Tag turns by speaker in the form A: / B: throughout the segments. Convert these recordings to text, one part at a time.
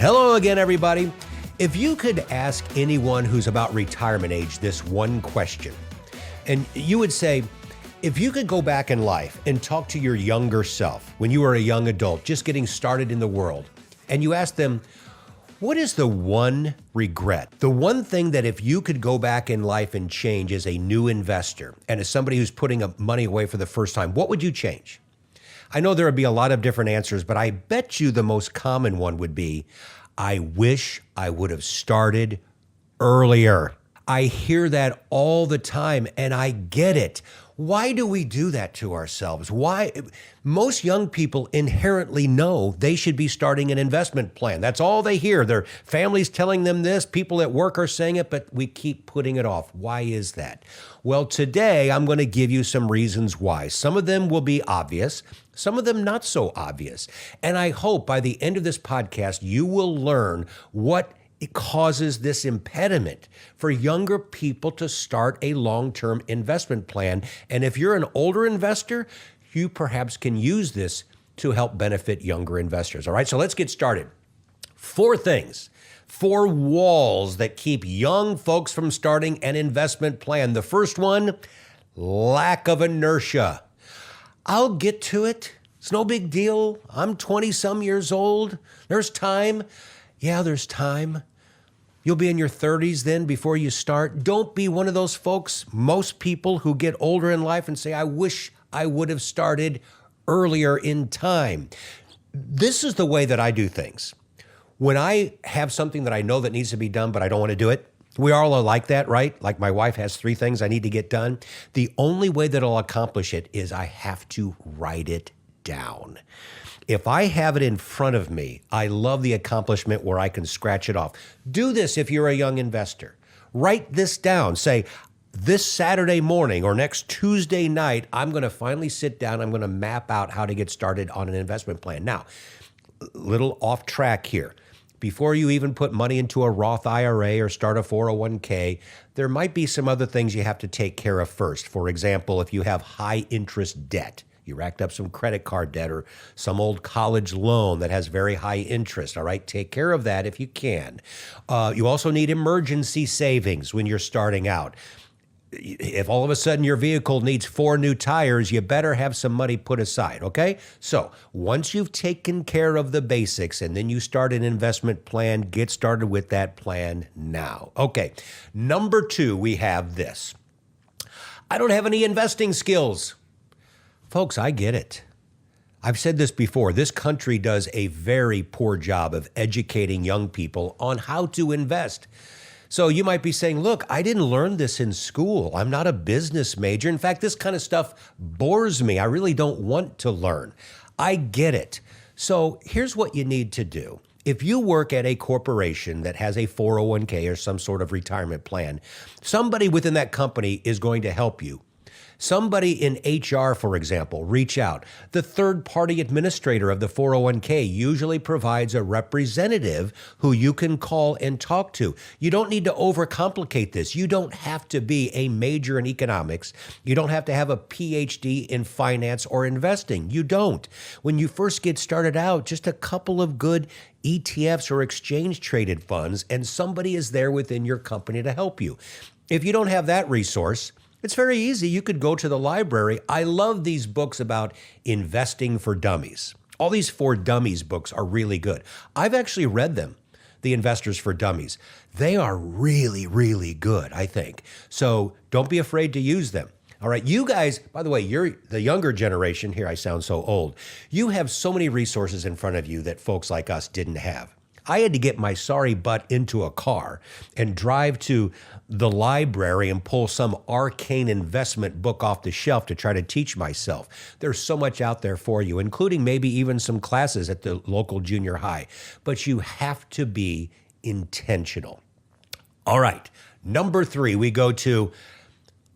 A: Hello again, everybody. If you could ask anyone who's about retirement age this one question, and you would say, if you could go back in life and talk to your younger self when you were a young adult, just getting started in the world, and you ask them, what is the one regret? The one thing that if you could go back in life and change as a new investor and as somebody who's putting money away for the first time, what would you change? I know there would be a lot of different answers, but I bet you the most common one would be, I wish I would have started earlier. I hear that all the time, and I get it. Why do we do that to ourselves? Why? Most young people inherently know they should be starting an investment plan. That's all they hear. Their families telling them this, people at work are saying it, but we keep putting it off. Why is that? Well, today I'm going to give you some reasons why. Some of them will be obvious, some of them not so obvious. And I hope by the end of this podcast, you will learn what it causes this impediment for younger people to start a long-term investment plan. And if you're an older investor, you perhaps can use this to help benefit younger investors. All right, so let's get started. 4 things, 4 walls that keep young folks from starting an investment plan. The first one, lack of inertia. I'll get to it. It's no big deal. I'm 20-some years old. There's time. Yeah, there's time. You'll be in your 30s then before you start. Don't be one of those folks, most people who get older in life and say, I wish I would have started earlier in time. This is the way that I do things. When I have something that I know that needs to be done, but I don't want to do it, we all are like that, right? Like my wife has 3 things I need to get done. The only way that I'll accomplish it is I have to write it down. If I have it in front of me, I love the accomplishment where I can scratch it off. Do this if you're a young investor. Write this down. Say, this Saturday morning or next Tuesday night, I'm going to finally sit down. I'm going to map out how to get started on an investment plan. Now, little off track here. Before you even put money into a Roth IRA or start a 401k, there might be some other things you have to take care of first. For example, if you have high interest debt, you racked up some credit card debt or some old college loan that has very high interest, all right? Take care of that if you can. You also need emergency savings when you're starting out. If all of a sudden your vehicle needs 4 new tires, you better have some money put aside, okay? So once you've taken care of the basics and then you start an investment plan, get started with that plan now. Okay, number 2, we have this. I don't have any investing skills. Folks, I get it. I've said this before. This country does a very poor job of educating young people on how to invest. So you might be saying, look, I didn't learn this in school. I'm not a business major. In fact, this kind of stuff bores me. I really don't want to learn. I get it. So here's what you need to do. If you work at a corporation that has a 401k or some sort of retirement plan, somebody within that company is going to help you. Somebody in HR, for example, reach out. The third-party administrator of the 401k usually provides a representative who you can call and talk to. You don't need to overcomplicate this. You don't have to be a major in economics. You don't have to have a PhD in finance or investing. You don't. When you first get started out, just a couple of good ETFs or exchange-traded funds, and somebody is there within your company to help you. If you don't have that resource, it's very easy. You could go to the library. I love these books about investing for dummies. All these For Dummies books are really good. I've actually read them, the Investors for Dummies. They are really, really good, I think. So don't be afraid to use them. All right, you guys, by the way, you're the younger generation. Here, I sound so old. You have so many resources in front of you that folks like us didn't have. I had to get my sorry butt into a car and drive to the library and pull some arcane investment book off the shelf to try to teach myself. There's so much out there for you, including maybe even some classes at the local junior high. But you have to be intentional. All right, number 3, we go to,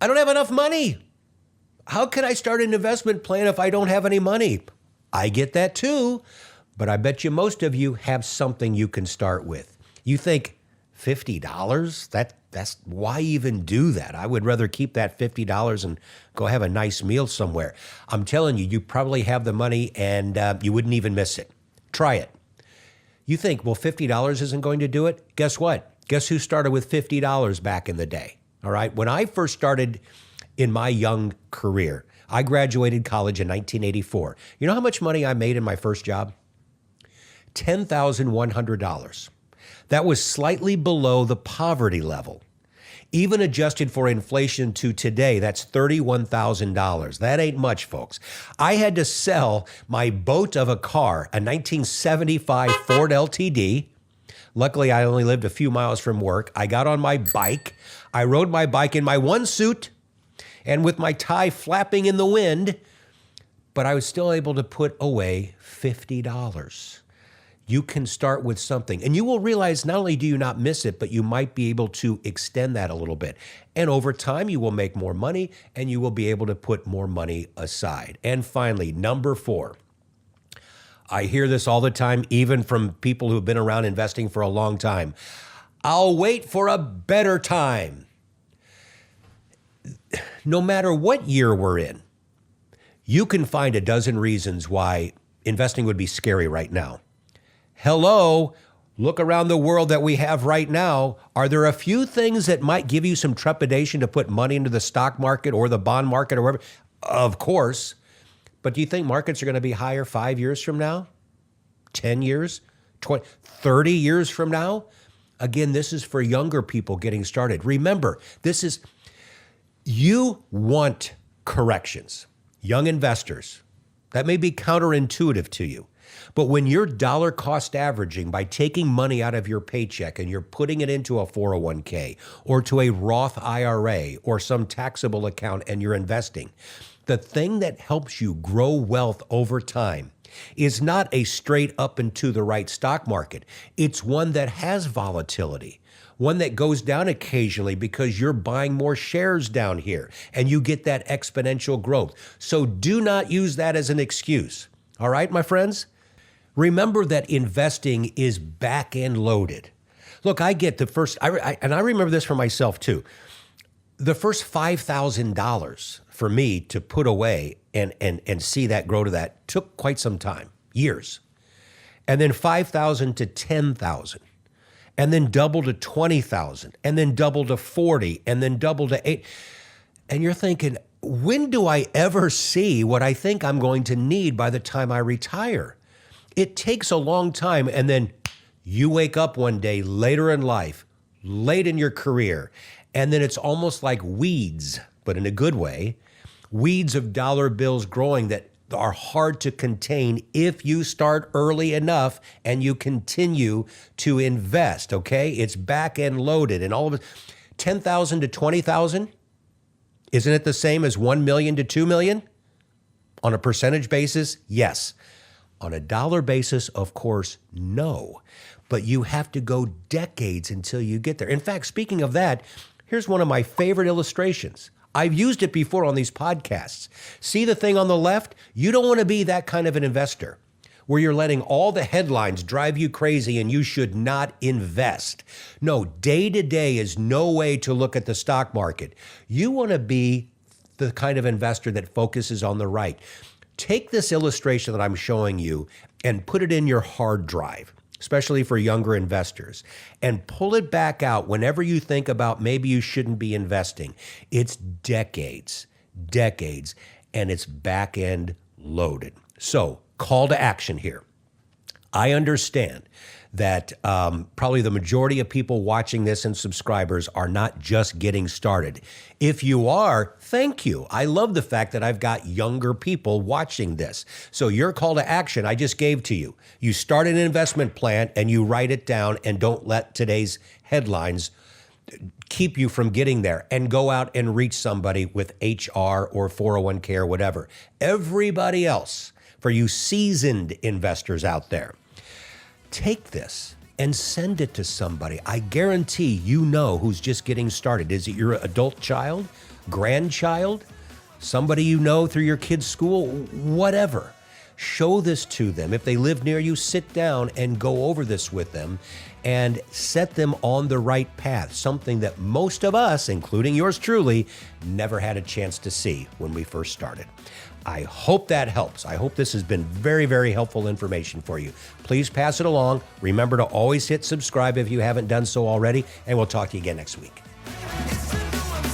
A: I don't have enough money. How can I start an investment plan if I don't have any money? I get that too. But I bet you most of you have something you can start with. You think $50? That's why even do that? I would rather keep that $50 and go have a nice meal somewhere. I'm telling you, you probably have the money and you wouldn't even miss it. Try it. You think, well, $50 isn't going to do it? Guess what? Guess who started with $50 back in the day? All right. When I first started in my young career, I graduated college in 1984. You know how much money I made in my first job? $10,100. That was slightly below the poverty level. Even adjusted for inflation to today, that's $31,000. That ain't much, folks. I had to sell my boat of a car, a 1975 Ford LTD. Luckily, I only lived a few miles from work. I got on my bike. I rode my bike in my one suit and with my tie flapping in the wind, but I was still able to put away $50. You can start with something, and you will realize not only do you not miss it, but you might be able to extend that a little bit. And over time, you will make more money, and you will be able to put more money aside. And finally, number 4. I hear this all the time, even from people who have been around investing for a long time. I'll wait for a better time. No matter what year we're in, you can find a dozen reasons why investing would be scary right now. Hello, look around the world that we have right now. Are there a few things that might give you some trepidation to put money into the stock market or the bond market or wherever? Of course. But do you think markets are going to be higher 5 years from now? 10 years? 20, 30 years from now? Again, this is for younger people getting started. Remember, you want corrections. Young investors, that may be counterintuitive to you. But when you're dollar cost averaging by taking money out of your paycheck and you're putting it into a 401k or to a Roth IRA or some taxable account and you're investing, the thing that helps you grow wealth over time is not a straight up and to the right stock market. It's one that has volatility, one that goes down occasionally because you're buying more shares down here and you get that exponential growth. So do not use that as an excuse. All right, my friends? Remember that investing is back-end loaded. Look, I get the first, and I remember this for myself too. The first $5,000 for me to put away and see that grow to that took quite some time, years. And then 5,000 to 10,000, and then double to 20,000, and then double to 40, and then double to 8. And you're thinking, when do I ever see what I think I'm going to need by the time I retire? It takes a long time, and then you wake up one day later in life, late in your career, and then it's almost like weeds, but in a good way, weeds of dollar bills growing that are hard to contain if you start early enough and you continue to invest, okay? It's back-end loaded, and all of it, 10,000 to 20,000, isn't it the same as 1 million to 2 million? On a percentage basis, yes. On a dollar basis, of course, no. But you have to go decades until you get there. In fact, speaking of that, here's one of my favorite illustrations. I've used it before on these podcasts. See the thing on the left? You don't want to be that kind of an investor where you're letting all the headlines drive you crazy and you should not invest. No, day to day is no way to look at the stock market. You want to be the kind of investor that focuses on the right. Take this illustration that I'm showing you and put it in your hard drive, especially for younger investors, and pull it back out whenever you think about maybe you shouldn't be investing. It's decades, and it's back-end loaded. So, call to action here. I understand that probably the majority of people watching this and subscribers are not just getting started. If you are, thank you. I love the fact that I've got younger people watching this. So your call to action I just gave to you. You start an investment plan and you write it down, and don't let today's headlines keep you from getting there, and go out and reach somebody with HR or 401k or whatever. Everybody else, for you seasoned investors out there, take this and send it to somebody. I guarantee you know who's just getting started. Is it your adult child, grandchild, somebody you know through your kid's school, whatever? Show this to them. If they live near you, sit down and go over this with them and set them on the right path, something that most of us, including yours truly, never had a chance to see when we first started. I hope that helps. I hope this has been very, very helpful information for you. Please pass it along. Remember to always hit subscribe if you haven't done so already, and we'll talk to you again next week.